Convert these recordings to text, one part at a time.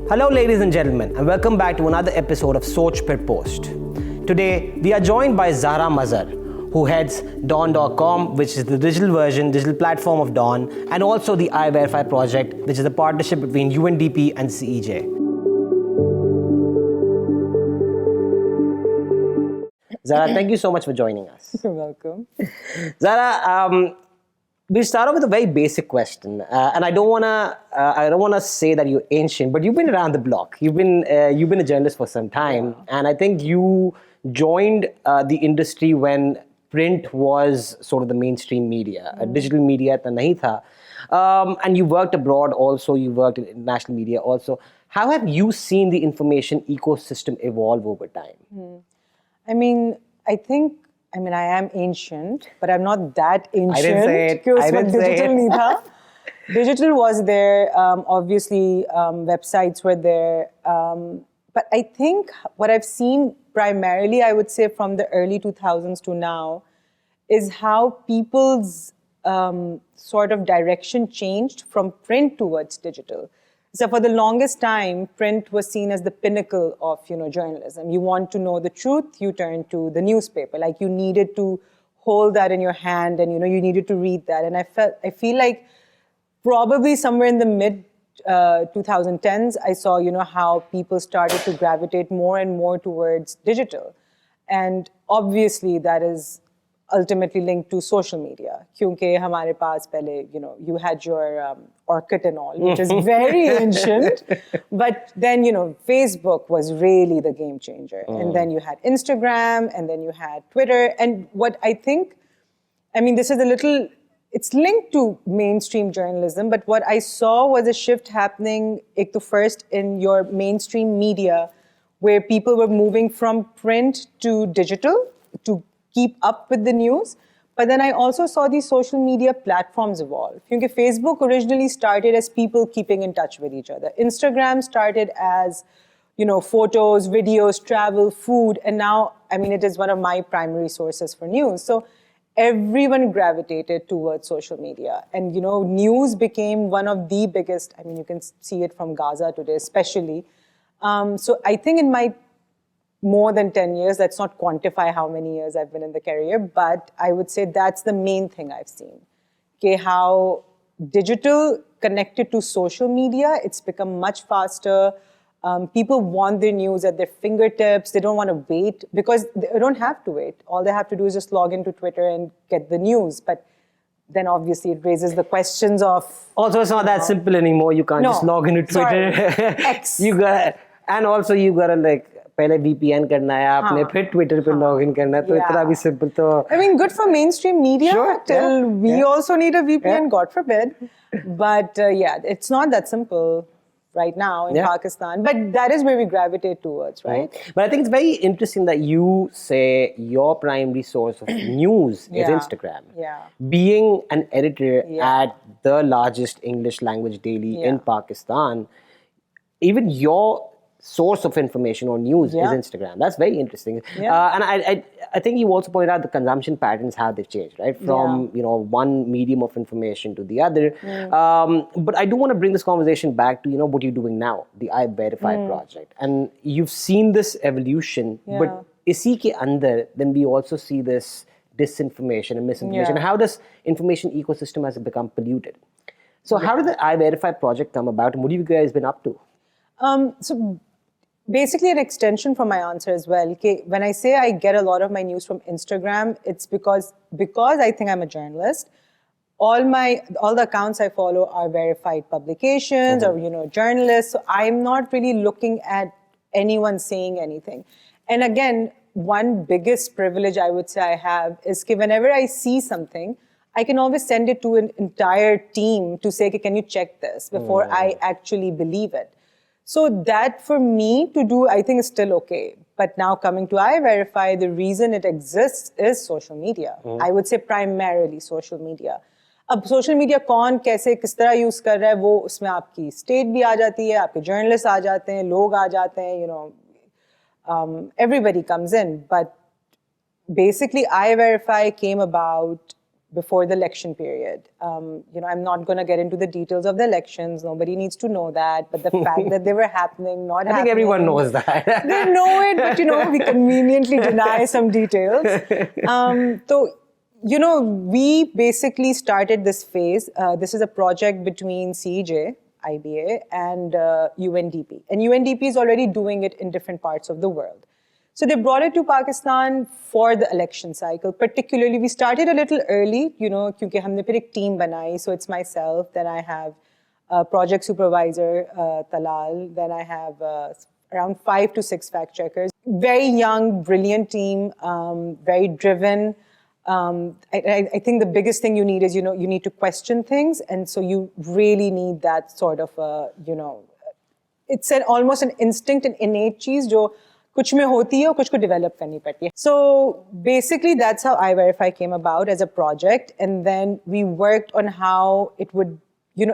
Hello, ladies and gentlemen, and welcome back to another episode of Soch Per Post. Today, we are joined by Zahra Mazhar, who heads Dawn.com, which is the digital platform of Dawn, and also the iVerify project, which is a partnership between UNDP and CEJ. Zahra, thank you so much for joining us. You're welcome. Zahra, we start off with a very basic question, and I don't wanna say that you're ancient, but you've been around the block. You've been a journalist for some time, and I think you joined the industry when print was sort of the mainstream media. Digital media tha nahi tha, and you worked abroad also. You worked in international media also. How have you seen the information ecosystem evolve over time? I am ancient, but I'm not that ancient. I didn't say it. Because I didn't say digital it. nahi tha. Digital was there. Obviously, websites were there. But I think what I've seen primarily, I would say from the early 2000s to now, is how people's sort of direction changed from print towards digital. So for the longest time, print was seen as the pinnacle of, journalism. You want to know the truth, you turn to the newspaper. Like you needed to hold that in your hand, and you needed to read that. And I feel like probably somewhere in the mid 2010s, I saw, how people started to gravitate more and more towards digital. And obviously that is ultimately linked to social media. Kyunke hamare paas pehle, you had your Orkut and all, which is very ancient. But then, Facebook was really the game changer. And then you had Instagram, and then you had Twitter. And what I think, this is it's linked to mainstream journalism, but what I saw was a shift happening, first in your mainstream media, where people were moving from print to digital to keep up with the news. But then I also saw these social media platforms evolve. Because Facebook originally started as people keeping in touch with each other. Instagram started as, photos, videos, travel, food. And now, it is one of my primary sources for news. So everyone gravitated towards social media. And, news became one of the biggest, you can see it from Gaza today, especially. So I think in my more than 10 years, let's not quantify how many years I've been in the career, but I would say that's the main thing I've seen. Okay, how digital connected to social media, it's become much faster. People want their news at their fingertips. They don't want to wait, because they don't have to wait. All they have to do is just log into Twitter and get the news. But then obviously it raises the questions of... Also, it's not that simple anymore. You can't just log into Twitter. X. You gotta like पहले VPN करना है आपने, फिर Twitter पे log in करना है, तो इतना भी simple तो... good for mainstream media till we also need a VPN, God forbid. But it's not that simple right now in Pakistan. But that is where we gravitate towards, right? But I think it's very interesting that you say your primary source of news is Instagram. Yeah. Being an editor at the largest English language daily in Pakistan, even your source of information or news is Instagram. That's very interesting. And I think you also pointed out the consumption patterns, how they've changed, right? From, one medium of information to the other. But I do want to bring this conversation back to, what you're doing now, the iVerify project. And you've seen this evolution, but isi ke andar, then we also see this disinformation and misinformation. How this information ecosystem has become polluted. So how did the iVerify project come about, and what have you guys been up to? So basically an extension from my answer as well. When I say I get a lot of my news from Instagram, it's because I think I'm a journalist. All the accounts I follow are verified publications or journalists. So I'm not really looking at anyone saying anything. And again, one biggest privilege I would say I have is that whenever I see something, I can always send it to an entire team to say, can you check this before I actually believe it. So that for me to do, I think is still okay. But now coming to iVerify, the reason it exists is social media. I would say primarily social media. अब social media कौन कैसे किस तरह use कर रहा है वो उसमें आपकी state भी आ जाती है, आपके journalists आ जाते हैं, लोग आ जाते हैं, everybody comes in. But basically iVerify came about before the election period. I'm not going to get into the details of the elections. Nobody needs to know that. But the fact that they were happening, not happening. I think everyone knows that. They know it, but, we conveniently deny some details. So, we basically started this phase. This is a project between CEJ, IBA, and UNDP. And UNDP is already doing it in different parts of the world. So they brought it to Pakistan for the election cycle. Particularly, we started a little early, because we had a team banai. So it's myself, then I have a project supervisor, Talal, then I have around 5 to 6 fact checkers. Very young, brilliant team, very driven. I think the biggest thing you need is, you need to question things. And so you really need that sort of, it's almost an instinct, an innate cheese, jo kuch mein hoti hai aur kuch ko develop karni padti hai. So basically that's how iVerify came about as a project. And then we worked on how it would,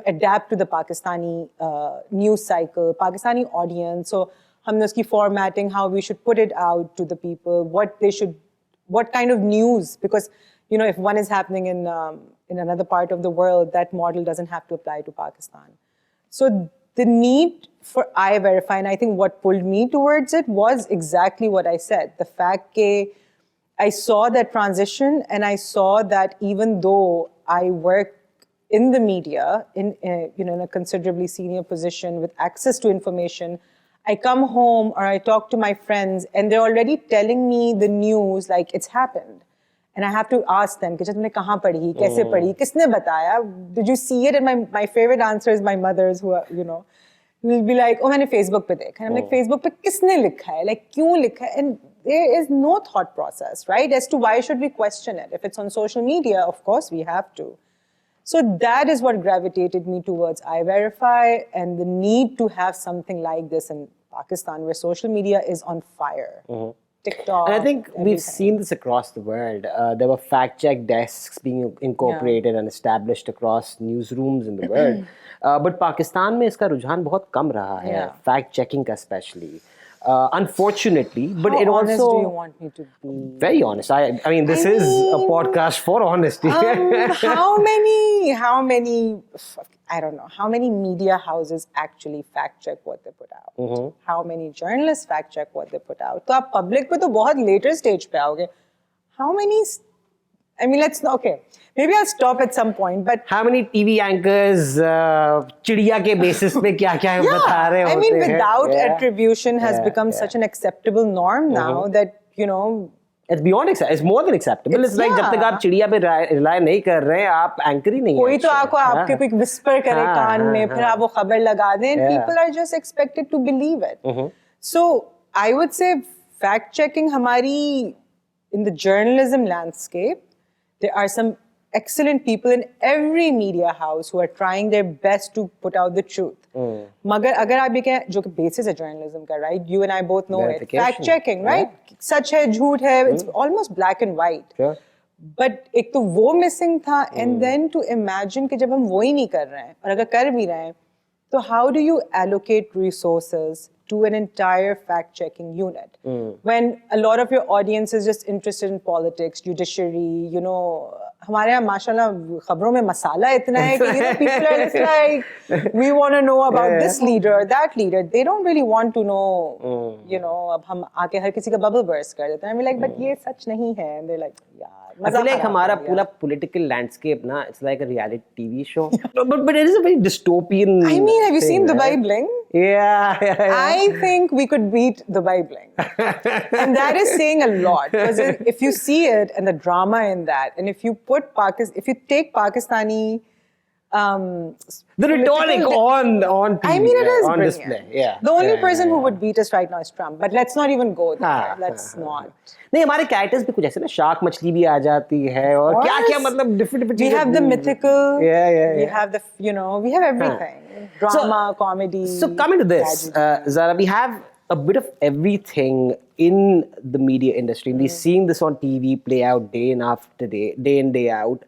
adapt to the Pakistani news cycle, Pakistani audience. So humne uski formatting, how we should put it out to the people, what kind of news, because, if one is happening in another part of the world, that model doesn't have to apply to Pakistan. So the need for iVerify, and I think what pulled me towards it was exactly what I said. The fact that I saw that transition, and I saw that even though I work in the media, in a considerably senior position with access to information, I come home or I talk to my friends and they're already telling me the news like it's happened. And I have to ask them, तुमने कहाँ पढ़ी, कैसे पढ़ी, किसने बताया? Did you see it? And my favorite answer is my mother's, who will be like, oh, मैंने Facebook पे देखा. And I'm like, Facebook पे किसने लिखा है? Like, क्यों लिखा है? And there is no thought process, right? As to why should we question it? If it's on social media, of course we have to. So that is what gravitated me towards iVerify and the need to have something like this in Pakistan, where social media is on fire. TikTok. And I think we've seen this across the world. There were fact check desks being incorporated and established across newsrooms in the world. But Pakistan में इसका रुझान बहुत कम रहा है, fact checking का especially. Unfortunately, but How it also. honest do you want me to be? Very honest. I mean, this is a podcast for honesty. How many? I don't know. How many media houses actually fact check what they put out? How many journalists fact check what they put out? तो आप public पे तो बहुत later stage पे आओगे. How many? I mean, okay. Maybe I'll stop at some point, but how many TV anchors चिड़िया के basis पे क्या-क्या बता रहे होते हैं? I mean, without attribution has become such an acceptable norm now that, It's beyond acceptable. It's more than acceptable. It's like जब तक आप चिड़िया पे rely नहीं कर रहे हैं, आप anchor ही नहीं हैं. कोई तो आपके कोई whisper करे कान में, फिर आप वो खबर लगा दें. People are just expected to believe it. So I would say fact checking हमारी in the journalism landscape, there are some excellent people in every media house who are trying their best to put out the truth. मगर अगर आप ये कहें, जो कि basis है journalism का, right? You and I both know it. Fact checking, right? सच है, झूठ है. It's almost black and white. Sure. But एक तो वो missing था, and then to imagine कि जब हम वो ही नहीं कर रहे हैं, और अगर कर भी रहे हैं, तो how do you allocate resources to an entire fact-checking unit when a lot of your audience is just interested in politics, judiciary, हमारे यहाँ माशाल्लाह खबरों में मसाला इतना है कि people are just like, we want to know about this leader, that leader. They don't really want to know, अब हम आके हर किसी का bubble burst कर देते हैं. I'm like, but ये सच नहीं है. And they're like, yeah. I feel like हमारा पूरा political landscape ना, it's like a reality TV show. but it is a very dystopian. I mean, have you seen right? Dubai Bling? Yeah. I think we could beat Dubai Bling. And that is saying a lot. Because if you see it and the drama in that, and if you take Pakistani the rhetoric on TV, I mean, it is on brilliant. display. Yeah. The only person who would beat us right now is Trump. But let's not even go there. Let's not. नहीं हमारे characters भी कुछ ऐसे ना shark मछली भी आ जाती है और क्या-क्या मतलब different we have the mythical. Yeah. We have the we have everything. Drama, comedy. So coming to this, Zara, we have a bit of everything in the media industry. We're seeing this on TV play out day in day out.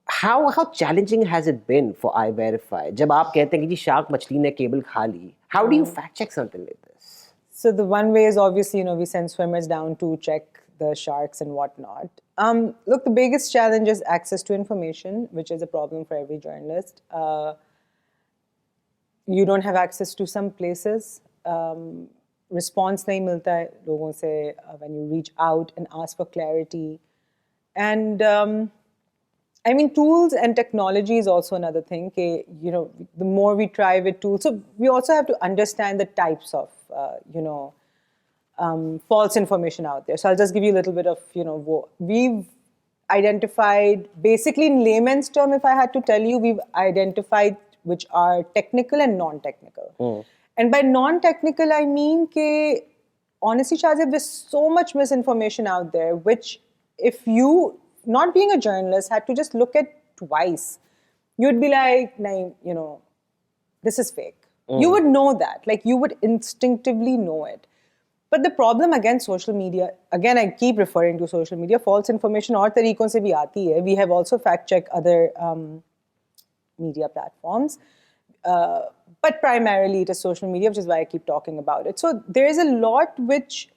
How challenging has it been for iVerify? जब आप कहते हैं कि जी shark मछली ने cable खा ली, how do you fact check something like this? So the one way is obviously, we send swimmers down to check the sharks and whatnot. Look, the biggest challenge is access to information, which is a problem for every journalist. You don't have access to some places. Response nahi milta hai logon se when you reach out and ask for clarity. And I mean, tools and technology is also another thing. The more we try with tools, so we also have to understand the types of, false information out there. So I'll just give you a little bit of, we've identified, basically in layman's term, if I had to tell you, we've identified which are technical and non-technical. And by non-technical, I mean, honestly, Shazib, there's so much misinformation out there, which if you, not being a journalist, had to just look at twice, you'd be like, nahin, this is fake. You would know that. Like, you would instinctively know it. But the problem, again, social media, again, I keep referring to social media, false information aur tareekon se bhi aati hai. We have also fact-checked other media platforms. But primarily it is social media, which is why I keep talking about it. So there is a lot which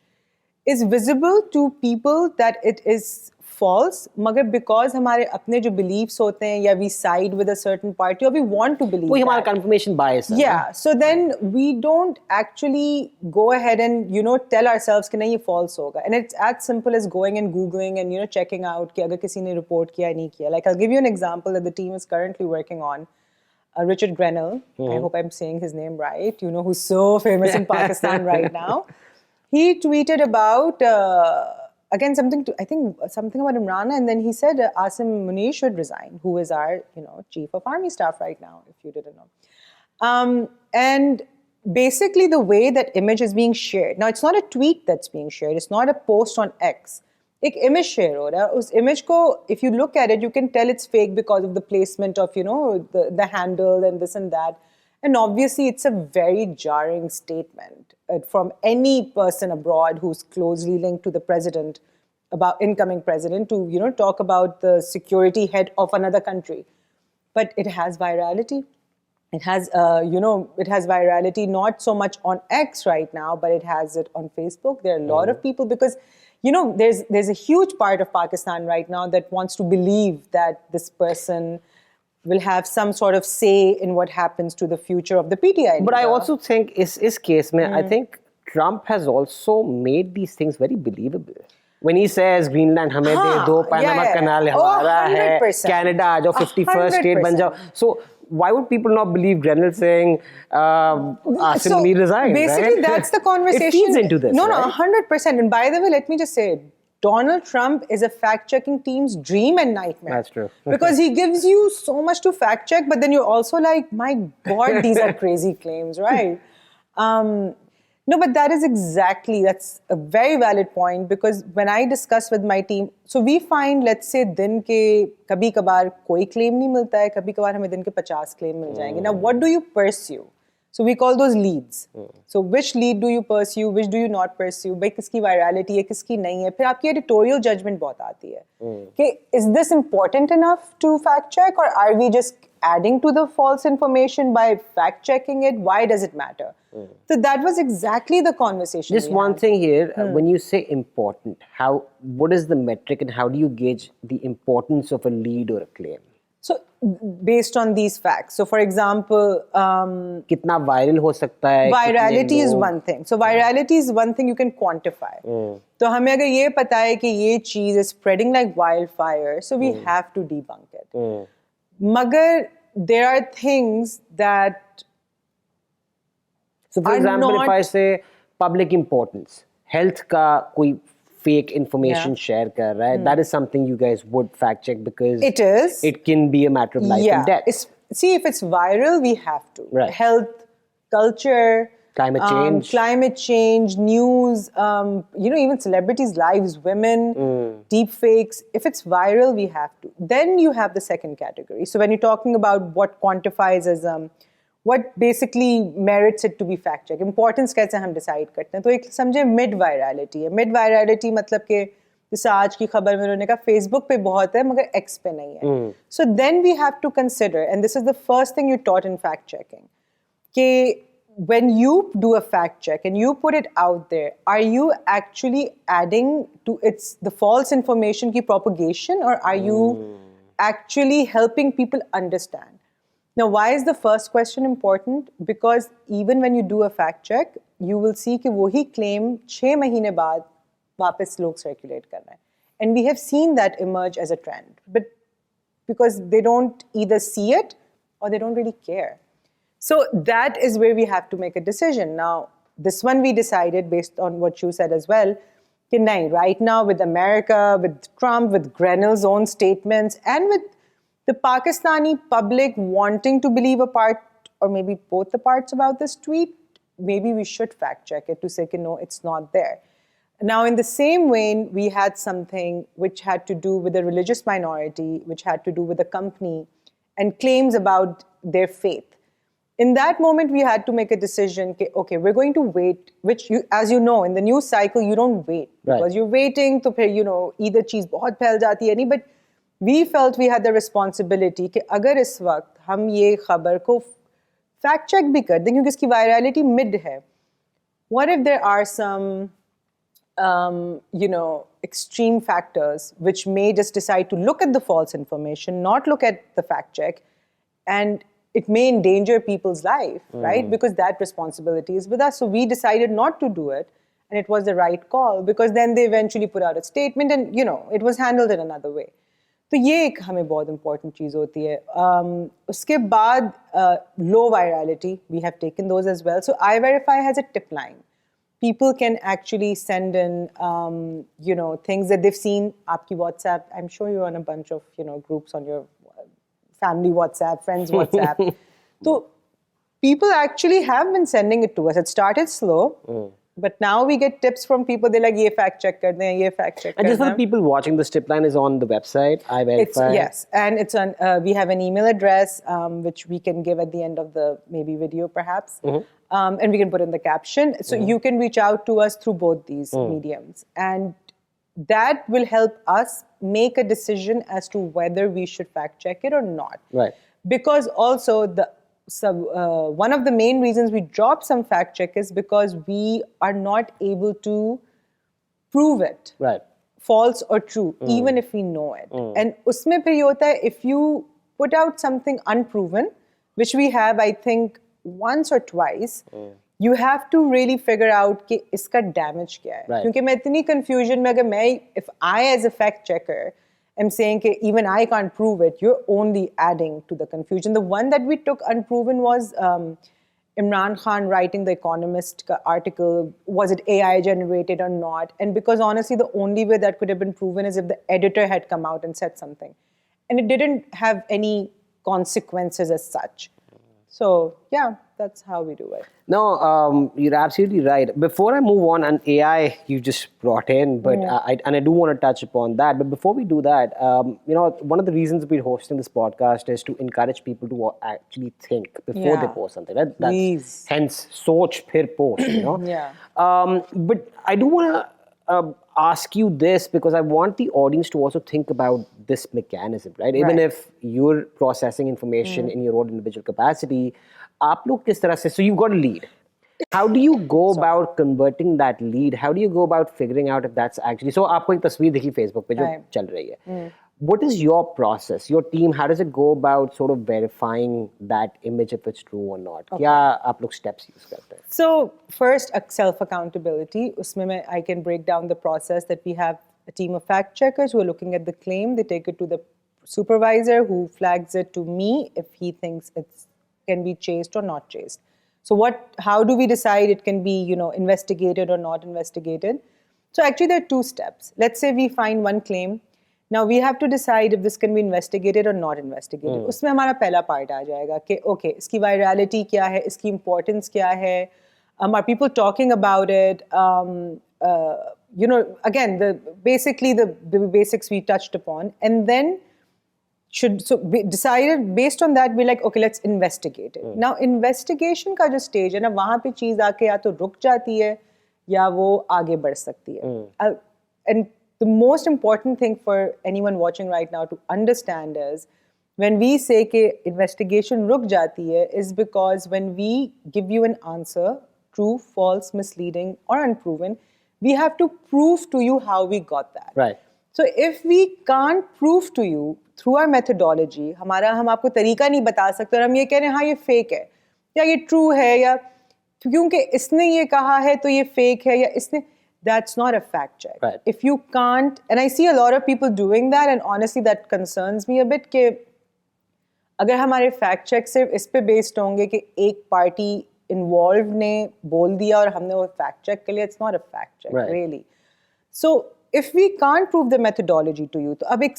is visible to people that it is false, magar because हमारे अपने जो beliefs होते हैं या we side with a certain party or we want to believe वही हमारा that. confirmation bias है. Yeah, so then we don't actually go ahead and tell ourselves कि नहीं ये false होगा. And it's as simple as going and googling and checking out कि अगर किसी ने report किया नहीं किया. Like I'll give you an example that the team is currently working on. Richard Grenell, I hope I'm saying his name right, who's so famous in Pakistan right now. He tweeted about, again, something about Imran, and then he said Asim Munir should resign, who is our, chief of army staff right now, if you didn't know. And basically the way that image is being shared, now it's not a tweet that's being shared, it's not a post on X. एक image share हो रहा है उस image को if you look at it you can tell it's fake because of the placement of the handle and this and that, and obviously it's a very jarring statement from any person abroad who's closely linked to the president, about incoming president, to talk about the security head of another country. But it has virality. It has it has virality not so much on X right now, but it has it on Facebook. There are a lot of people, because there's a huge part of Pakistan right now that wants to believe that this person will have some sort of say in what happens to the future of the PTI. But I also think is case mein, I think Trump has also made these things very believable. When he says Greenland hame de do, Panama Canal hamara hai, Canada aa jao, 51st state ban jao. So why would people not believe Grenell saying Asim Munir resigned? Basically, right? that's the conversation. It feeds into this. No, right? 100%. And by the way, let me just say, Donald Trump is a fact-checking team's dream and nightmare. That's true. Because he gives you so much to fact-check, but then you're also like, my God, these are crazy claims, right? No, but that's a very valid point, because when I discuss with my team, so we find, let's say, दिन के कभी कभार कोई claim नहीं मिलता है, कभी कभार हमें दिन के 50 claim मिल जाएंगे. Now, what do you pursue? So we call those leads. So which lead do you pursue, which do you not pursue? भाई किसकी virality है, किसकी नहीं है? फिर आपकी editorial judgment बहुत आती है. कि is this important enough to fact check, or are we just adding to the false information by fact checking it? Why does it matter? So that was exactly the conversation. Just one thing here, when you say important, what is the metric and how do you gauge the importance of a lead or a claim? So based on these facts. So for example, कितना viral हो सकता है? Virality is one thing. So virality is one thing you can quantify. तो हमें अगर ये पता है कि ये चीज़ is spreading like wildfire, so we have to debunk it. मगर there are things that, so for example, if I say public importance, health का कोई fake information share कर रहा है, that is something you guys would fact check, because it can be a matter of life and death. See, if it's viral, we have to. Right. Health, culture, climate change, news, even celebrities' lives, women, deep fakes. If it's viral, we have to. Then you have the second category. So when you're talking about what quantifies as what basically merits it to be fact checked, importance कैसे हम decide करते हैं, तो एक समझे mid virality है. Mid virality मतलब कि जैसे आज की खबर में उन्होंने कहा Facebook पे बहुत है मगर X पे नहीं है. So then we have to consider, and this is the first thing you taught in fact checking, कि when you do a fact check and you put it out there, are you actually adding to the false information ki propagation, or are you actually helping people understand? Now, why is the first question important? Because even when you do a fact check, you will see कि वही claim 6 महीने बाद वापस लोग circulate कर रहे हैं. And we have seen that emerge as a trend. But because they don't either see it or they don't really care. So that is where we have to make a decision. Now, this one we decided based on what you said as well, कि नहीं, right now with America, with Trump, with Grenell's own statements, and with the Pakistani public wanting to believe a part or maybe both the parts about this tweet, maybe we should fact check it to say, no, it's not there. Now, in the same vein, we had something which had to do with a religious minority, which had to do with a company and claims about their faith. In that moment, we had to make a decision, okay, we're going to wait, which, as you know, in the news cycle, you don't wait. Right. Because you're waiting to, either cheez bahut phail jati hai nahi, but we felt we had the responsibility कि अगर इस वक्त हम ये खबर को fact check भी कर दें क्योंकि इसकी virality mid है. What if there are some extreme factors which may just decide to look at the false information, not look at the fact check, and it may endanger people's life, right? Because that responsibility is with us. So we decided not to do it, and it was the right call because then they eventually put out a statement and, it was handled in another way. तो ये एक हमें बहुत important चीज़ होती है. उसके बाद low virality, we have taken those as well. So iVerify has a tip line. People can actually send in, things that they've seen. आपकी WhatsApp, I'm sure you're on a bunch of, groups on your family WhatsApp, friends WhatsApp. So people actually have been sending it to us. It started slow. But now we get tips from people. They're like, "Ye fact check kar dein, ye fact check." And just for the people watching, the tip line is on the website. iVerify. Yes, and it's on. We have an email address which we can give at the end of the maybe video, perhaps, and we can put in the caption. So you can reach out to us through both these mediums, and that will help us make a decision as to whether we should fact check it or not. Right. Because also one of the main reasons we dropped some fact check is because we are not able to prove it, right, false or true, even if we know it. And usme phir ye hota hai, if you put out something unproven, which we have, I think, once or twice, you have to really figure out कि इसका damage क्या है. Right. क्योंकि मैं इतनी confusion में अगर if I as a fact checker am saying that even I can't prove it, you're only adding to the confusion. The one that we took unproven was Imran Khan writing the Economist article. Was it AI generated or not? And because honestly, the only way that could have been proven is if the editor had come out and said something. And it didn't have any consequences as such. So, yeah, that's how we do it. No, you're absolutely right. Before I move on, and AI you just brought in, but I do want to touch upon that. But before we do that, one of the reasons we're hosting this podcast is to encourage people to actually think before they post something. That's hence, soch phir post, Yeah. But I do want to ask you this because I want the audience to also think about this mechanism, right? Even if you're processing information in your own individual capacity, aap log kis tarah se, so you've got a lead. How do you go about converting that lead? How do you go about figuring out if that's actually... So, aapko ek tasveer dikhi Facebook pe jo chal rahi hai. What is your process, your team, how does it go about sort of verifying that image if it's true or not? Kya aap log steps use karte hain? So, first, self-accountability. Usme I can break down the process that we have a team of fact checkers who are looking at the claim. They take it to the supervisor who flags it to me if he thinks it can be chased or not chased. So how do we decide it can be, investigated or not investigated? So actually there are two steps. Let's say we find one claim. Now we have to decide if this can be investigated or not investigated. उसमें हमारा पहला part आ जाएगा कि okay, इसकी virality क्या है, इसकी importance क्या है, are people talking about it? Again, basically the basics we touched upon, and then we decided based on that, we're like, okay, let's investigate it. Now, investigation का जो stage है ना, वहाँ पे चीज़ आके या तो रुक जाती है या वो आगे बढ़ सकती है. And the most important thing for anyone watching right now to understand is when we say कि investigation रुक जाती है is because when we give you an answer, true, false, misleading or unproven, we have to prove to you how we got that. Right. So if we can't prove to you through our methodology, हम आपको तरीका नहीं बता सकते और हम ये कह रहे हैं हाँ ये fake है या ये true है या क्योंकि इसने ये कहा है तो ये fake है या इसने, that's not a fact check. Right. If you can't, and I see a lot of people doing that, and honestly that concerns me a bit कि अगर हमारे fact check सिर्फ इस पे based होंगे कि एक party involved ने बोल दिया और हमने वो fact check कर लिया, it's not a fact check, right. really. So if we can't prove the methodology to you, तो अब एक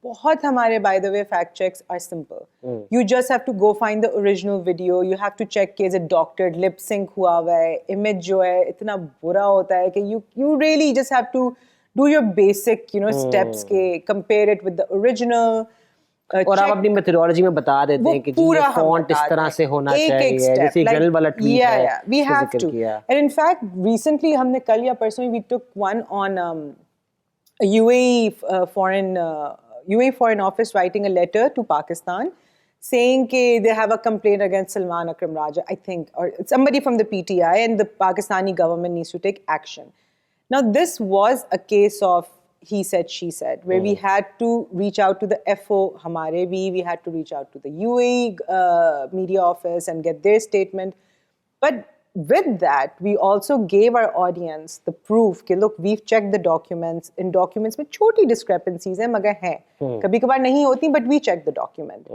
बहुत हमारे, by the way, fact checks are simple. You just have to go find the original video. You have to check कि is it doctored, lip sync हुआ हुआ है, image जो है इतना बुरा होता है कि you really just have to do your basic, steps के compare it with the original. और आप अपनी मेथोडोलॉजी में बता देते हैं कि ये फॉन्ट इस तरह से होना चाहिए, जैसे जनरल वाला ट्वीट है, we have to. And in fact, recently हमने कल या परसों we took one on a UAE Foreign Office writing a letter to Pakistan saying that they have a complaint against Salman Akram Raja, I think, or somebody from the PTI, and the Pakistani government needs to take action. Now, this was a case of he said, she said, where we had to reach out to the FO, we had to reach out to the UAE media office and get their statement. But with that, we also gave our audience the proof that, look, we've checked the documents. In documents में छोटी discrepancies हैं, मगर हैं. कभी-कभार नहीं होती, but we checked the document.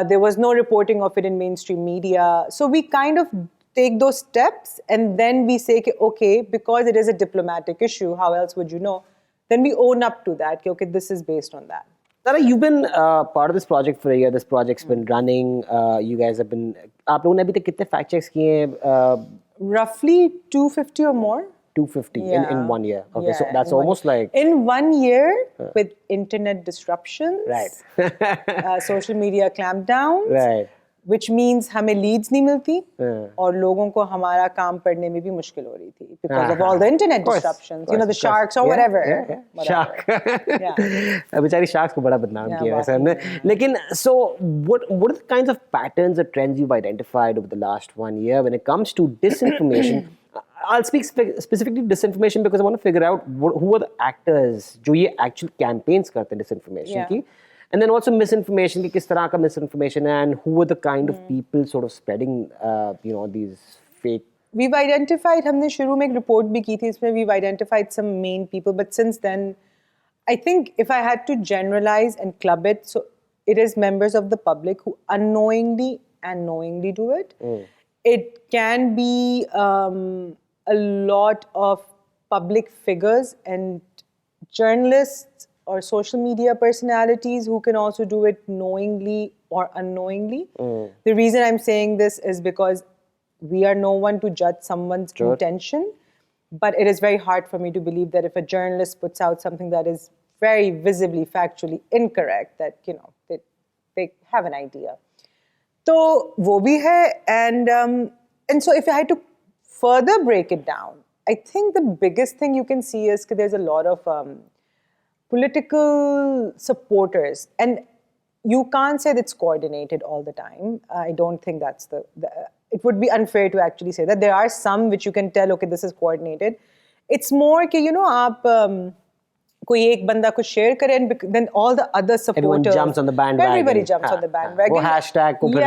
There was no reporting of it in mainstream media. So we kind of take those steps and then we say, okay, because it is a diplomatic issue, how else would you know? Then we own up to that, okay, this is based on that. Tara, you've been part of this project for a year. This project's been running. You guys have been. आप लोगों ने अभी तक कितने fact checks किए हैं? Roughly 250 or more. 250 in 1 year. Okay, yeah, so that's almost like in 1 year with internet disruptions, right? Social media clampdowns, right? Which means हमें leads नहीं मिलती और लोगों को हमारा काम पढ़ने में भी मुश्किल हो रही थी because of all the internet disruptions, the sharks or whatever. Shark. बेचारी sharks को बड़ा बदनाम किया वैसे हमने. लेकिन so what are the kinds of patterns or trends you've identified over the last 1 year when it comes to disinformation? I'll speak specifically disinformation because I want to figure out who are the actors जो ये actual campaigns करते हैं disinformation की. And then also misinformation, कि किस तरह का misinformation है, and who are the kind of people sort of spreading, these fake. We've identified, हमने शुरू में एक report भी की थी, इसमें we've identified some main people, but since then, I think if I had to generalize and club it, so it is members of the public who unknowingly and knowingly do it. It can be a lot of public figures and journalists or social media personalities who can also do it knowingly or unknowingly. The reason I'm saying this is because we are no one to judge someone's intention, but it is very hard for me to believe that if a journalist puts out something that is very visibly, factually incorrect, that, they have an idea. So, wo bhi hai, and so if I had to further break it down, I think the biggest thing you can see is that there's a lot of political supporters, and you can't say that it's coordinated all the time. I don't think that's it would be unfair to actually say that. There are some which you can tell, okay, this is coordinated. It's more कि, आप कोई एक बंदा कुछ share करे, and then all the other supporters. Everyone jumps on the bandwagon. Everybody jumps on the bandwagon. वो hashtag को फिर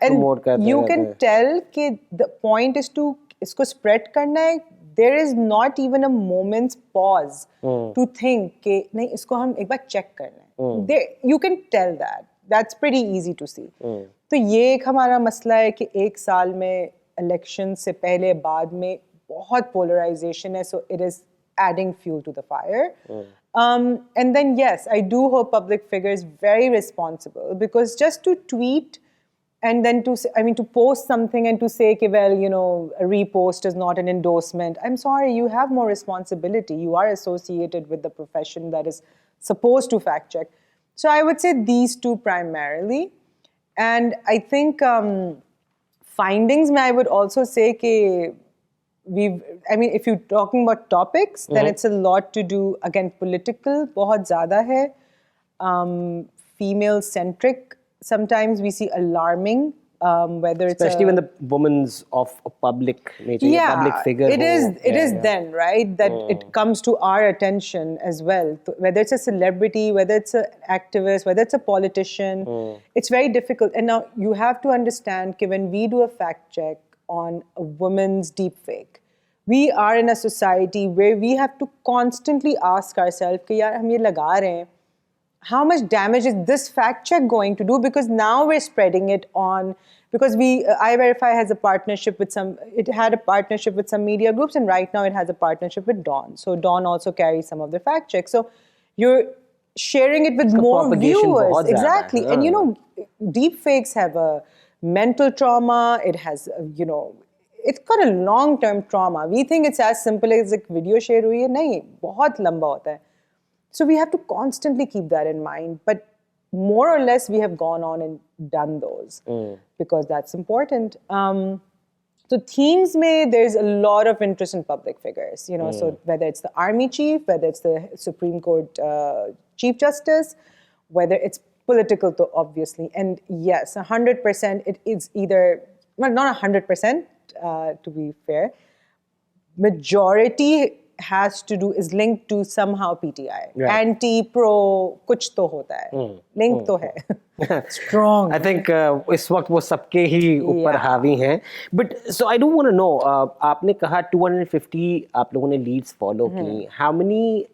promote करते हैं. You can tell कि the point is to इसको spread करना है. There is not even a moment's pause to think कि नहीं इसको हम एक बार check करना है. You can tell that. That's pretty easy to see. तो ये एक हमारा मसला है कि एक साल में election से पहले बाद में बहुत polarization है, so it is adding fuel to the fire. And then yes, I do hope public figures very responsible, because just to tweet and then to post something and to say, well, a repost is not an endorsement. I'm sorry, you have more responsibility. You are associated with the profession that is supposed to fact check. So I would say these two primarily. And I think findings, I would also say that if you're talking about topics, then it's a lot to do, again, political, बहुत ज़्यादा है, female-centric sometimes we see alarming, whether it's especially when the woman's of a public nature, a public figure. It is then, right, that it comes to our attention as well. Whether it's a celebrity, whether it's an activist, whether it's a politician, it's very difficult. And now you have to understand that when we do a fact check on a woman's deepfake, we are in a society where we have to constantly ask ourselves कि यार हम ये लगा रहे हैं, how much damage is this fact check going to do? Because now we're spreading it on, because iVerify has a partnership with it had a partnership with some media groups, and right now it has a partnership with Dawn. So Dawn also carries some of the fact checks. So you're sharing it with more viewers. Exactly. And you know, deep fakes have a mental trauma. It has, it's got a long-term trauma. We think it's as simple as a video share hui hai. Nahi, bahut lamba hota hai. So we have to constantly keep that in mind. But more or less, we have gone on and done those because that's important. So themes there's a lot of interest in public figures, so whether it's the army chief, whether it's the Supreme Court Chief Justice, whether it's political, obviously. And yes, 100%, it is either, well, not 100%, to be fair, majority is linked to somehow PTI. Right. Anti-pro, कुछ तो होता है. Link तो है. Strong. I think इस वक्त वो सबके ही ऊपर हावी हैं. But so I do want to know, आपने कहा 250 आप लोगों ने leads follow की. How many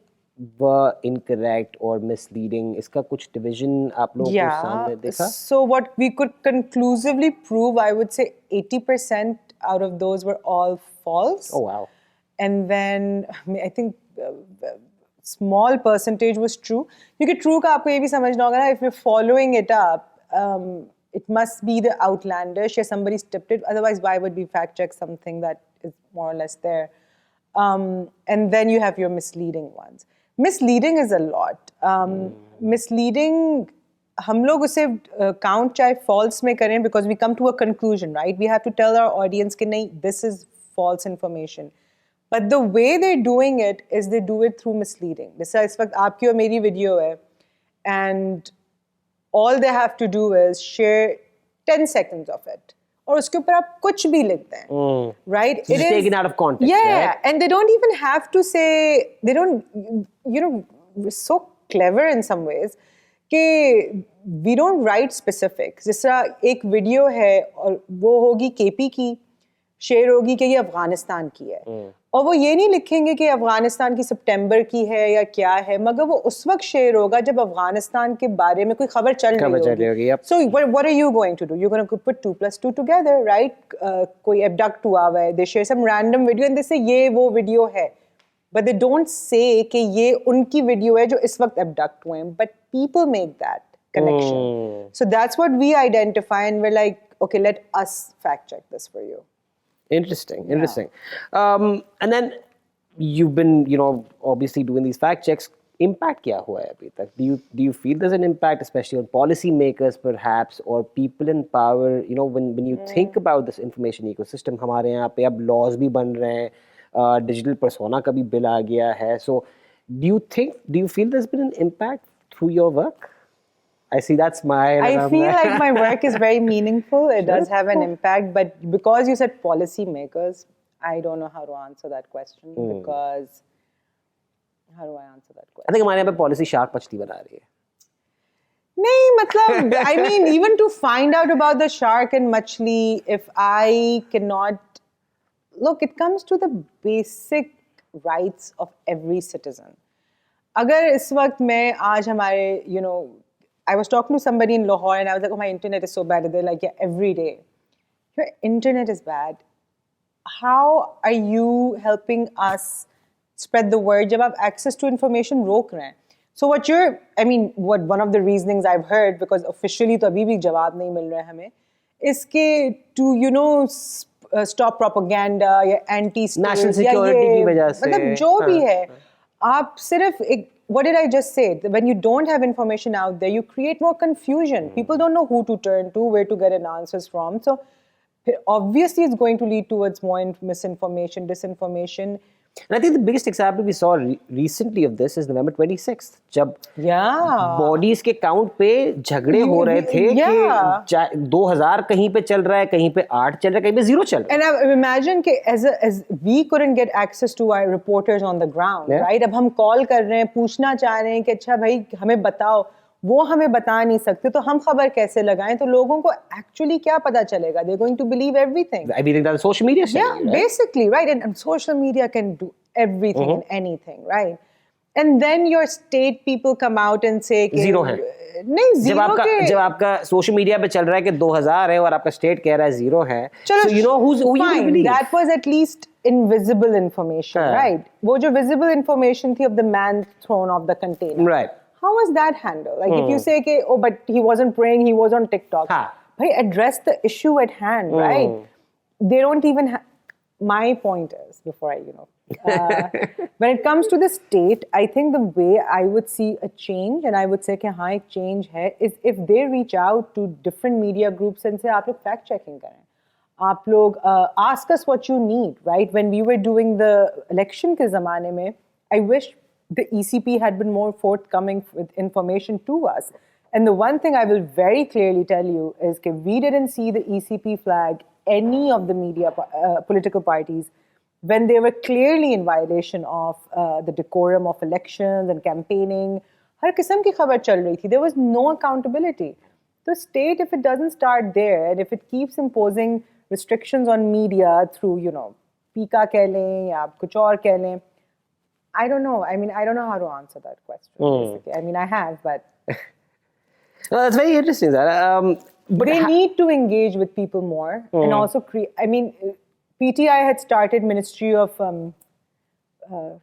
were incorrect or misleading? इसका कुछ division आप लोगों को सामने देखा? So what we could conclusively prove, I would say 80% out of those were all false. Oh wow. And then I think small percentage was true. Because true का आपको ये भी समझना होगा ना, if you're following it up, it must be the outlandish or somebody tipped it. Otherwise, why would we fact check something that is more or less there? And then you have your misleading ones. Misleading is a lot. Misleading, हम लोग उसे count चाहे false में करें because we come to a conclusion, right? We have to tell our audience कि नहीं, this is false information. But the way they're doing it is they do it through misleading. जैसे इस वक्त आपकी और मेरी वीडियो है, and all they have to do is share 10 seconds of it. और उसके ऊपर आप कुछ भी लिखते हैं, right? So it's taken out of context. Yeah, right? And they don't even have to say, they don't, we're so clever in some ways कि we don't write specifics. जिस तरह एक वीडियो है और वो होगी केपी की, शेयर होगी कि ये अफगानिस्तान की है, और वो ये नहीं लिखेंगे कि अफगानिस्तान की सितंबर की है या क्या है, मगर वो उस वक्त शेयर होगा जब अफगानिस्तान के बारे में कोई खबर चल रही होगी. So what are you going to do? You're going to put 2 + 2 together, right? कोई abduct हुआ है, they share some random video and they say ये वो वीडियो है, but they don't say कि ये उनकी वीडियो है जो इस वक्त abduct हुए हैं. But people make that connection. So that's what we identify, and we're like, okay, let us fact check this for you. Interesting. And then you've been, obviously doing these fact checks. Impact क्या हुआ है अभी तक? Do you feel there's an impact, especially on policy makers, perhaps, or people in power? When you think about this information ecosystem, हमारे यहाँ पे अब laws भी बन रहे हैं, digital persona का भी bill आ गया है. So, do you feel there's been an impact through your work? I see that smile. I feel like my work is very meaningful. It does have an impact, but because you said policy makers, I don't know how to answer that question because how do I answer that question? I think हमारे यहाँ पे policy shark मछली बना रही है. नहीं, मतलब, I mean, even to find out about the shark and machli, if I cannot, look, it comes to the basic rights of every citizen. अगर इस वक्त मैं आज हमारे, I was talking to somebody in Lahore and I was like, oh, my internet is so bad. And they're like, yeah, every day. Your internet is bad. How are you helping us spread the word जब आप access to information रोक रहे हैं? So what one of the reasonings I've heard, because officially तो अभी भी जवाब नहीं मिल रहा है हमें, is कि to, stop propaganda या anti-state, national security की वजह से, मतलब जो भी है, आप सिर्फ what did I just say? When you don't have information out there, you create more confusion. People don't know who to turn to, where to get answers from. So obviously it's going to lead towards more misinformation, disinformation. And I think the biggest example we saw recently of this is November 26th, जब bodies के count पे झगड़े हो रहे थे कि 2000 कहीं पे चल रहा है, कहीं पे 8 चल रहा है, कहीं पे 0 चल रहा है. And I imagine कि as we couldn't get access to our reporters on the ground, right? अब हम call कर रहे हैं, पूछना चाह रहे हैं कि अच्छा भाई हमें बताओ, वो हमें बता नहीं सकते, तो हम खबर कैसे लगाएं? तो लोगों को actually क्या पता चलेगा? They're going to believe everything. Everything that social media says. Yeah, basically, right? And social media can do everything and anything, right? And then your state people come out and say कि zero है. नहीं, zero जब आपका social media पे चल रहा है कि 2000 है और आपका state कह रहा है 0 है, so you know who you will believe. That was at least invisible information, right? वो जो visible information थी of the man thrown off the container. Right. How was that handled? Like if you say कि oh but he wasn't praying, he was on TikTok. Bhai, address the issue at hand, right? They don't even my point is, before I, when it comes to the state, I think the way I would see a change, and I would say कि हाँ एक change है, is if they reach out to different media groups and say आप लोग fact checking करें, आप लोग ask us what you need, right? When we were doing the election के ज़माने में, I wish the ECP had been more forthcoming with information to us. And the one thing I will very clearly tell you is that we didn't see the ECP flag any of the media political parties when they were clearly in violation of the decorum of elections and campaigning. हर किस्म की खबर चल रही थी. There was no accountability. The state, if it doesn't start there, and if it keeps imposing restrictions on media through, PICA कह लें या कुछ और कह लें, I don't know. I mean, I don't know how to answer that question. Basically. I mean, I have, but no, that's very interesting. But they need to engage with people more and also create. I mean, PTI had started Ministry of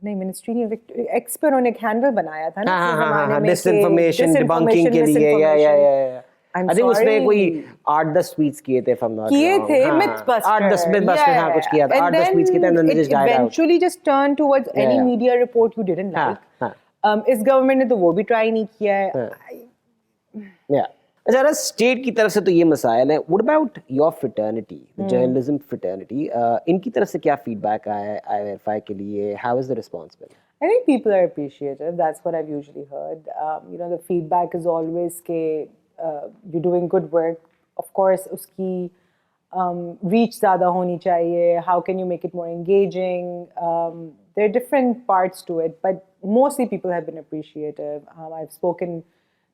Ministry of X पर उन्होंने एक handle बनाया था ना disinformation debunking के लिए yeah. I think उसने कोई 8-10 tweets किए थे from किए थे Mythbuster 8-10 Mythbuster हाँ कुछ किया था 8-10 tweets किए थे and then they just died out. Eventually just turned towards any media report you didn't like. इस government ने तो वो भी try नहीं किया है. Yeah. अच्छा स्टेट की तरफ से तो ये मसाइल है. What about your fraternity, the journalism fraternity? इनकी तरफ से क्या feedback आया है IFI के लिए? How has the response been? I think people are appreciative. That's what I've usually heard. The feedback is always के you're doing good work. Of course, uski reach ज़्यादा होनी चाहिए. How can you make it more engaging? There are different parts to it, but mostly people have been appreciative. I've spoken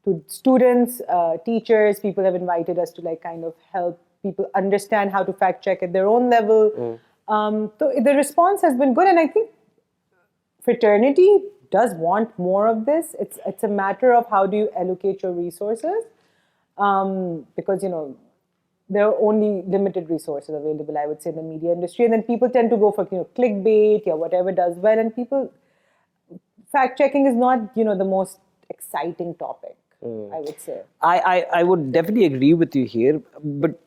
to students, teachers. People have invited us to kind of help people understand how to fact check at their own level. So the response has been good, and I think fraternity does want more of this. It's a matter of how do you allocate your resources. Because there are only limited resources available, I would say, in the media industry, and then people tend to go for clickbait or whatever does well, and fact checking is not the most exciting topic. I would say. I would definitely agree with you here, but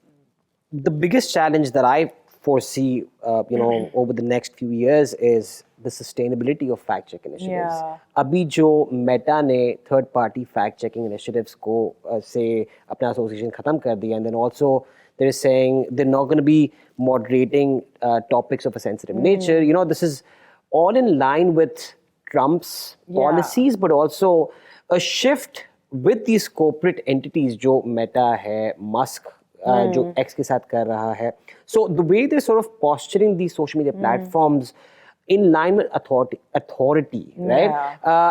the biggest challenge that I foresee, over the next few years is the sustainability of fact check initiatives. अभी जो Meta ने third party fact checking initiatives को से अपना association खत्म कर दिया, and then also they're saying they're not going to be moderating topics of a sensitive nature. This is all in line with Trump's policies, but also a shift with these corporate entities जो Meta है, Musk जो X के साथ कर रहा है. So the way they're sort of posturing these social media platforms in line with authority, right?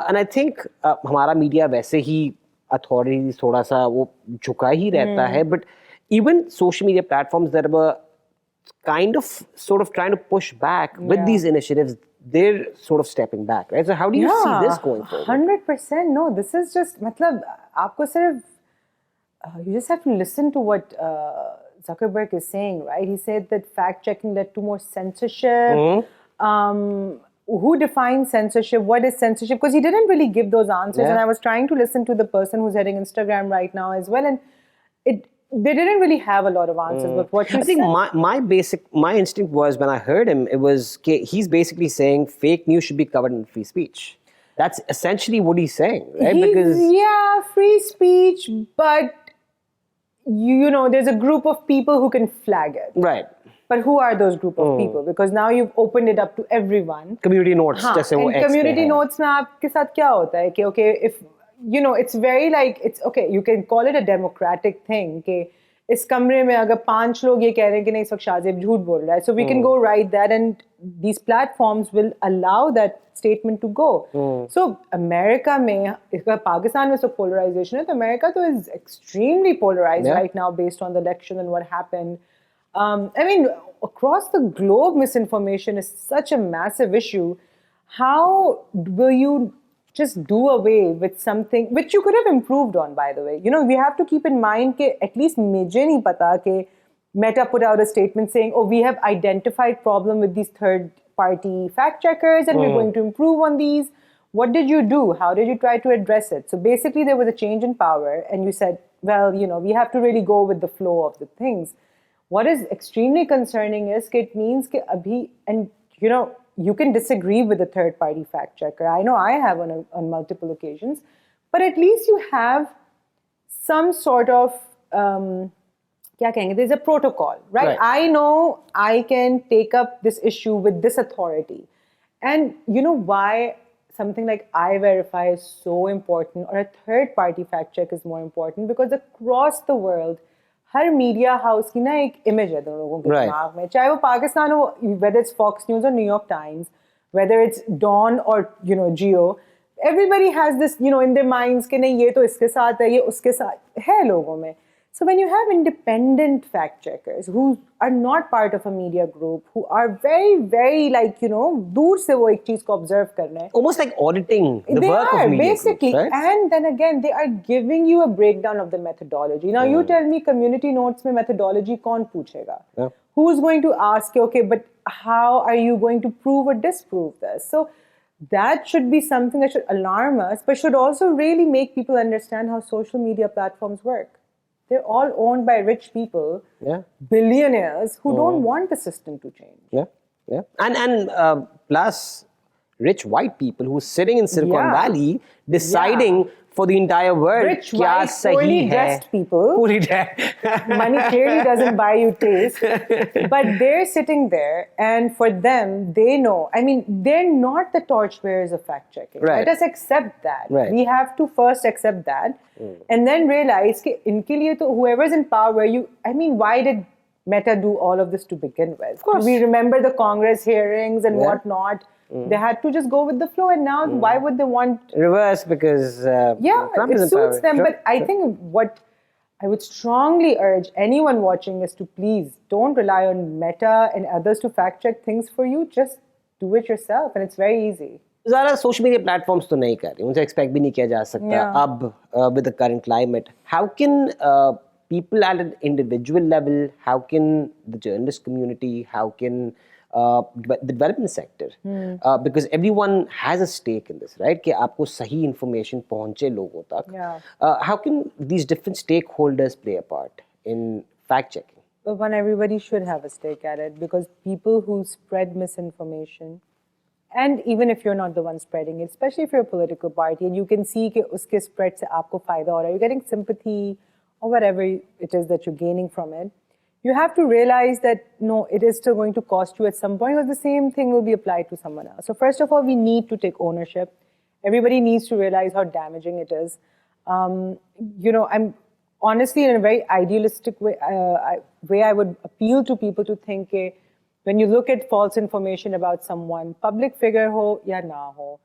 And I think हमारा media वैसे ही authority थोड़ा सा वो झुका ही रहता है, but even social media platforms that were kind of sort of trying to push back with these initiatives, they're sort of stepping back, right? So how do you see this going forward? 100%. No, this is just, मतलब आपको सिर्फ you just have to listen to what Zuckerberg is saying, right? He said that fact checking led to more censorship. Who defines censorship? What is censorship? Because he didn't really give those answers, and I was trying to listen to the person who's heading Instagram right now as well, and they didn't really have a lot of answers. But what you I think my instinct was when I heard him, it was he's basically saying fake news should be covered in free speech. That's essentially what he's saying, right? Free speech, but there's a group of people who can flag it. Right. But who are those group of people? Because now you've opened it up to everyone. Community notes, जैसे वो and community notes में आपके साथ क्या होता है कि okay, if you know, it's very like, it's okay, you can call it a democratic thing कि इस कमरे में अगर 5 लोग ये कह रहे हैं कि नहीं इस वक्त शाहजेब झूठ बोल रहा है, so we can go write that and these platforms will allow that statement to go. So America में, पाकिस्तान में so polarization है, तो America तो is extremely polarized right now based on the election and what happened. I mean, across the globe, misinformation is such a massive issue. How will you just do away with something which you could have improved on, by the way? You know, we have to keep in mind that at least मुझे नहीं पता कि Meta put out a statement saying, oh, we have identified problem with these third-party fact checkers and we're going to improve on these. What did you do? How did you try to address it? So basically, there was a change in power and you said, well, you know, we have to really go with the flow of the things. What is extremely concerning is that it means that abhi, and you know, you can disagree with the third-party fact checker. I know I have on multiple occasions, but at least you have some sort of there's a protocol, right? I know I can take up this issue with this authority, and you know why something like iVerify is so important, or a third-party fact check is more important, because across the world, her media house की ना एक image है दोनों लोगों के दिमाग में, चाहे वो पाकिस्तान हो, whether it's Fox News or New York Times, whether it's Dawn or you know Geo, everybody has this you know in their minds कि नहीं ये तो इसके साथ है, ये उसके साथ है लोगों में. So when you have independent fact checkers who are not part of a media group, who are very, very like, you know, दूर से वो एक चीज को observe कर रहे हैं. Almost like auditing the they work are, of media basically, groups, right? And then again, they are giving you a breakdown of the methodology. Now you tell me community notes में methodology कौन पूछेगा? Yeah. Who's going to ask, okay, but how are you going to prove or disprove this? So that should be something that should alarm us, but should also really make people understand how social media platforms work. They're all owned by rich people, billionaires who don't want the system to change. Yeah. And plus rich white people who are sitting in Silicon Valley deciding for the entire world rich white, poorly dressed people. Poorly dressed. Money clearly doesn't buy you taste. But they're sitting there, and for them, they know. I mean, they're not the torchbearers of fact-checking. Right. Let us accept that. Right. We have to first accept that, and then realize that inke liye to whoever's in power, why did Meta do all of this to begin with? Of course. We remember the Congress hearings and whatnot. They had to just go with the flow, and now why would they want reverse? Because Trump is it in suits power. them. Sure. But I think what I would strongly urge anyone watching is to please don't rely on Meta and others to fact check things for you. Just do it yourself, and it's very easy. ज़्यादा social media platforms तो नहीं कर रही, उनसे expect भी नहीं किया जा सकता अब with the current climate. How can people at an individual level, how can the journalist community, how can the development sector, because everyone has a stake in this, right? कि आपको सही information पहुंचे लोगों तक. How can these different stakeholders play a part in fact checking? Well, one, everybody should have a stake at it, because people who spread misinformation, and even if you're not the one spreading it, especially if you're a political party and you can see कि उसके spread से आपको फायदा हो रहा है, you're getting sympathy or whatever it is that you're gaining from it, you have to realize that no, it is still going to cost you at some point, because the same thing will be applied to someone else. So first of all, we need to take ownership. Everybody needs to realize how damaging it is. I'm honestly, in a very idealistic way, I would appeal to people to think when you look at false information about someone, public figure ho ya na ho,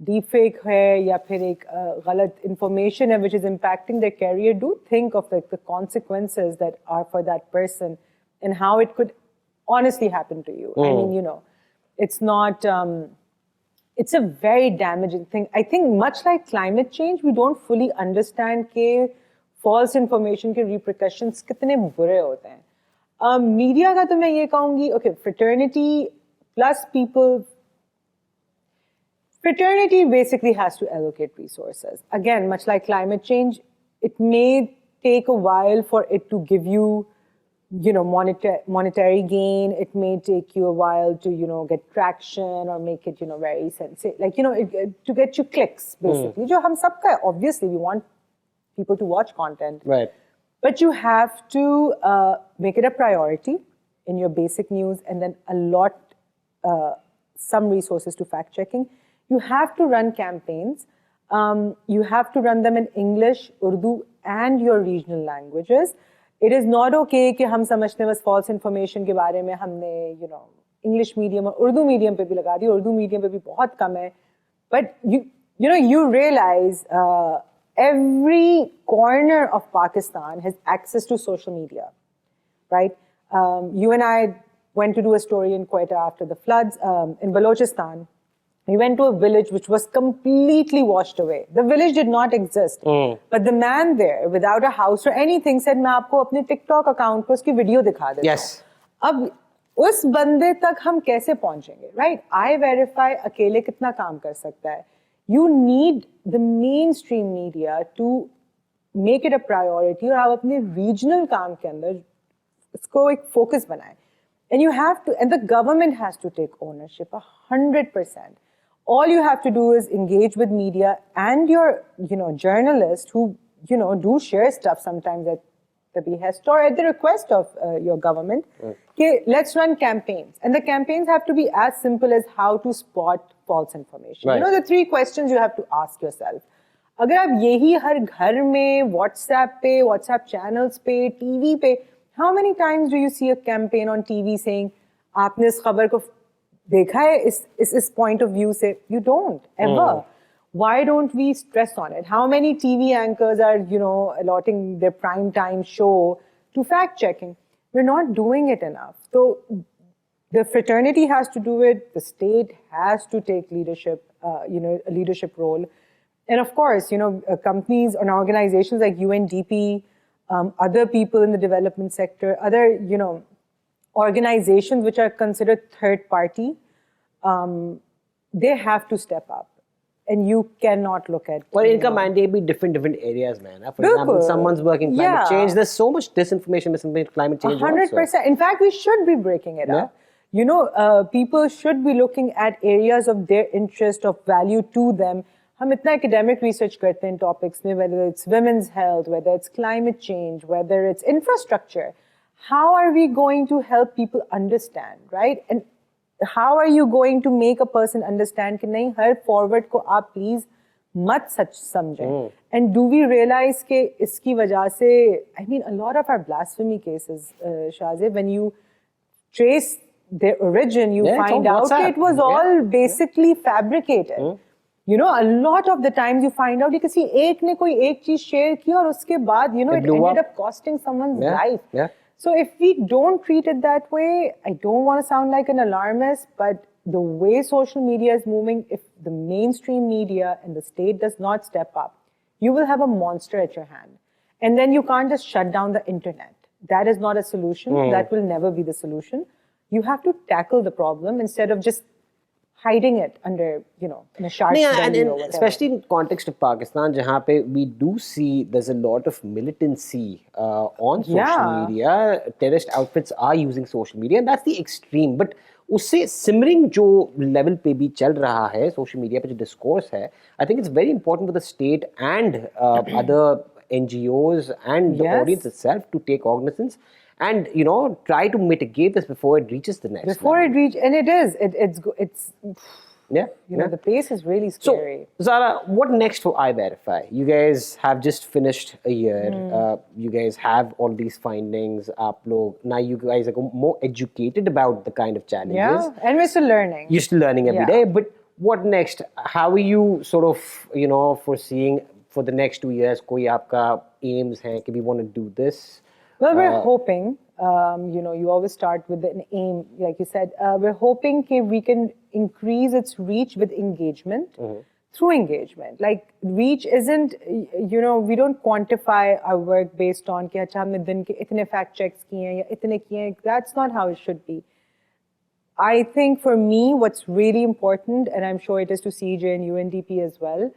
deepfake hai ya phir ek galat information hai which is impacting their career, do think of the consequences that are for that person and how it could honestly happen to you. I mean, it's not, it's a very damaging thing. I think much like climate change, we don't fully understand ke false information ke repercussions kitne bure hote hain. Media का तो मैं ये कहूँगी, okay, fraternity plus people. Fraternity basically has to allocate resources. Again, much like climate change, it may take a while for it to give you, monetary gain. It may take you a while to, get traction or make it, very sensitive. Like, to get you clicks, basically. Jo hum sabka hai, obviously, we want people to watch content. Right. But you have to make it a priority. in your basic news, and then a lot, some resources to fact checking. You have to run campaigns. You have to run them in English, Urdu, and your regional languages. It is not okay कि हम समझते हैं बस false information के बारे में हमने English medium और Urdu medium पे भी लगा दी. Urdu medium पे भी बहुत कम है. But you realize every corner of Pakistan has access to social media, right? You and I went to do a story in Quetta after the floods in Balochistan. We went to a village which was completely washed away. The village did not exist. But the man there, without a house or anything, said, मैं आपको अपने TikTok account पर उसकी video दिखा देता हूँ. Yes. अब उस बंदे तक हम कैसे पहुंचेंगे, right? iVerify अकेले कितना काम कर सकता है? You need the mainstream media to make it a priority और आप अपने regional काम के अंदर इसको एक focus बनाएं. And you have to, and the government has to take ownership 100%. All you have to do is engage with media and your, journalists who, do share stuff sometimes at the behest or at the request of your government. Okay, let's run campaigns. And the campaigns have to be as simple as how to spot false information. Right. The 3 questions you have to ask yourself. अगर आप यही हर घर में WhatsApp पे, WhatsApp channels पे, TV पे, how many times do you see a campaign on TV saying, आपने इस खबर को देखा है इस point of view से? You don't, ever. Why don't we stress on it? How many TV anchors are, allotting their prime time show to fact checking? We're not doing it enough. So the fraternity has to do it. The state has to take leadership, a leadership role. And of course, companies and organizations like UNDP, other people in the development sector, other, organizations which are considered third party, they have to step up. And you cannot look at... Well, income mandate be different areas, man. For example, someone's working climate change. There's so much disinformation, misinformation, climate change 100%. Also. In fact, we should be breaking it up. People should be looking at areas of their interest, of value to them. हम इतना academic research करते हैं topics में, whether it's women's health, whether it's climate change, whether it's infrastructure. How are we going to help people understand, right? And how are you going to make a person understand कि नहीं हर forward को आप please मत सच समझें? And do we realize कि इसकी वजह से, I mean, a lot of our blasphemy cases, Shahzeb, when you trace their origin, you find out that it was all basically fabricated. A lot of the times you find out कि किसी एक ने कोई एक चीज share की और उसके बाद, it ended up costing someone's life. So if we don't treat it that way, I don't want to sound like an alarmist, but the way social media is moving, if the mainstream media and the state does not step up, you will have a monster at your hand. And then you can't just shut down the internet. That is not a solution. That will never be the solution. You have to tackle the problem instead of just hiding it under, in a shark's belly or whatever. Especially in context of Pakistan, jahan pe we do see there's a lot of militancy on social media. Terrorist outfits are using social media, and that's the extreme. But उससे simmering जो level पे भी चल रहा है social media पे जो discourse है, I think it's very important for the state and other NGOs and the audience itself to take cognizance and try to mitigate this before it reaches the next before level. It reaches, and it is it's the pace is really scary. So Zara, what next for iVerify? You guys have just finished a year. You guys have all these findings. Now you guys are more educated about the kind of challenges. And we're still learning. You're still learning every day. But what next? How are you sort of foreseeing for the next 2 years? Koi aapka aims hai ki we want to do this? Well, we're hoping, you always start with an aim, like you said. We're hoping that we can increase its reach with engagement, through engagement. Like, reach isn't, we don't quantify our work based on कि अच्छा हमने दिन के इतने fact checks किए हैं या इतने किए हैं. That's not how it should be. I think for me, what's really important, and I'm sure it is to CJ and UNDP as well,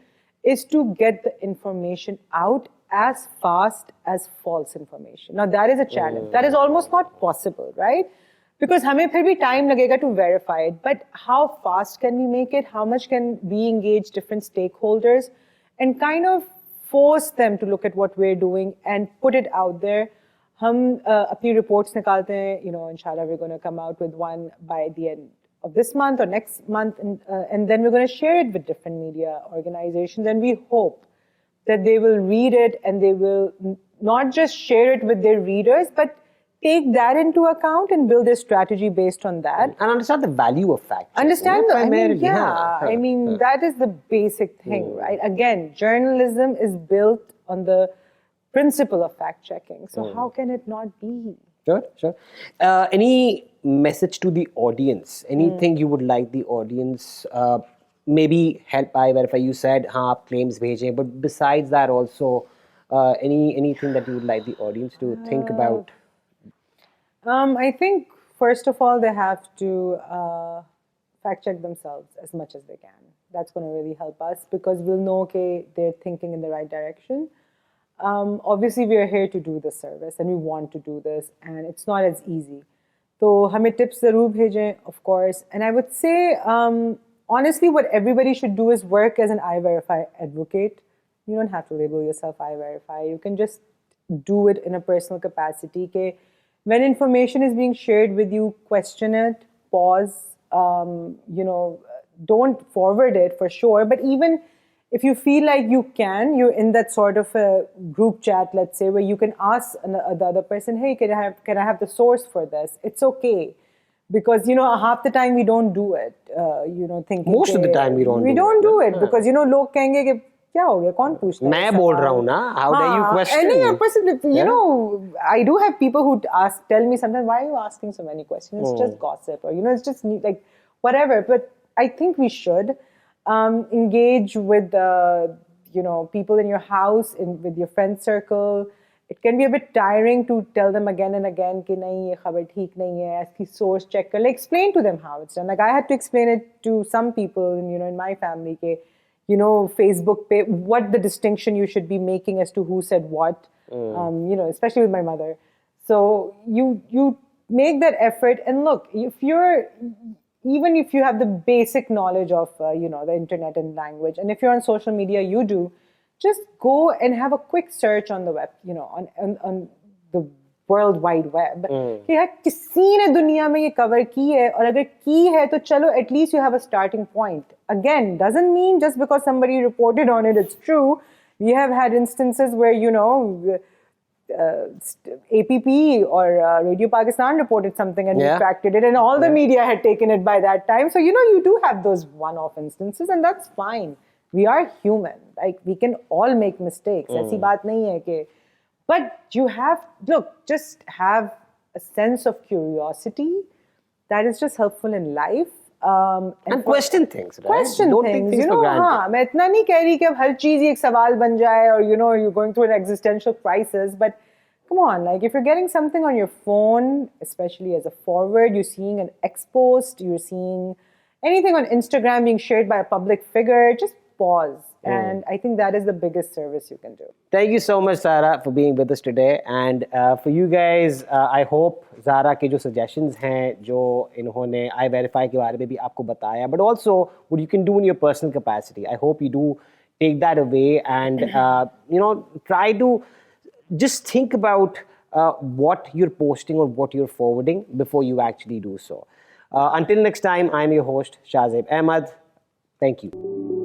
is to get the information out as fast as false information. Now that is a challenge. That is almost not possible, right? Because हमें फिर भी time लगेगा to verify it. But how fast can we make it? How much can we engage different stakeholders and kind of force them to look at what we're doing and put it out there? हम अपनी reports निकालते हैं, inshallah we're going to come out with one by the end of this month or next month, and then we're going to share it with different media organizations, and we hope that they will read it and they will not just share it with their readers, but take that into account and build their strategy based on that. And understand the value of fact checking. Understand that? Primarily, I mean, that is the basic thing, right? Again, journalism is built on the principle of fact checking. So how can it not be? Sure. Any message to the audience? Anything you would like the audience, maybe help iVerify? You said, हाँ, आप claims भेजें, but besides that also, anything that you would like the audience to think about? I think, first of all, they have to fact check themselves as much as they can. That's going to really help us because we'll know, okay, they're thinking in the right direction. Obviously, we are here to do this service and we want to do this, and it's not as easy. So, हमें tips ज़रूर भेजें, of course. And I would say, honestly, what everybody should do is work as an iVerify advocate. You don't have to label yourself iVerify. You can just do it in a personal capacity. Okay? When information is being shared with you, question it, pause, don't forward it for sure. But even if you feel like you're in that sort of a group chat, let's say, where you can ask the other person, hey, can I have the source for this? It's okay. Because, half the time we don't do it, thinking... Most of the time we don't do it. Because, लोग कहेंगे कि क्या हो गया कौन पूछता है मैं बोल रहा हूँ ना, how dare you question me? I do have people who tell me sometimes, why are you asking so many questions? It's just gossip, or it's just like whatever. But I think we should engage with people in your house, with your friend circle. It can be a bit tiring to tell them again and again कि नहीं ये खबर ठीक नहीं है, इसकी source check कर ले. Explain to them how it's done. Like I had to explain it to some people in my family कि Facebook page, what the distinction you should be making as to who said what, especially with my mother. So you make that effort, and look, even if you have the basic knowledge of the internet and language, and if you're on social media, you do, just go and have a quick search on the web, on the World Wide Web. कि यार किसी ने दुनिया में ये cover की है, और अगर की है तो चलो, at least you have a starting point. Again, doesn't mean just because somebody reported on it, it's true. We have had instances where, APP or Radio Pakistan reported something and retracted it, and all the media had taken it by that time. So, you do have those one-off instances, and that's fine. We are human. Like, we can all make mistakes. ऐसी बात नहीं है कि... But just have a sense of curiosity that is just helpful in life. And question things, right? Question Don't things. take things for granted. हाँ, मैं इतना नहीं कह रही कि अब हर चीज़ ही एक सवाल बन जाए, or you're going through an existential crisis. But come on, like if you're getting something on your phone, especially as a forward, you're seeing an ex post, you're seeing anything on Instagram being shared by a public figure, just pause. And I think that is the biggest service you can do. Thank you so much, Zara, for being with us today. And for you guys, I hope Zara के जो suggestions हैं, जो इन्होंने iVerify के बारे में भी आपको बताया, but also what you can do in your personal capacity. I hope you do take that away and try to just think about what you're posting or what you're forwarding before you actually do so. Until next time, I'm your host, Shahzeb Ahmed. Thank you.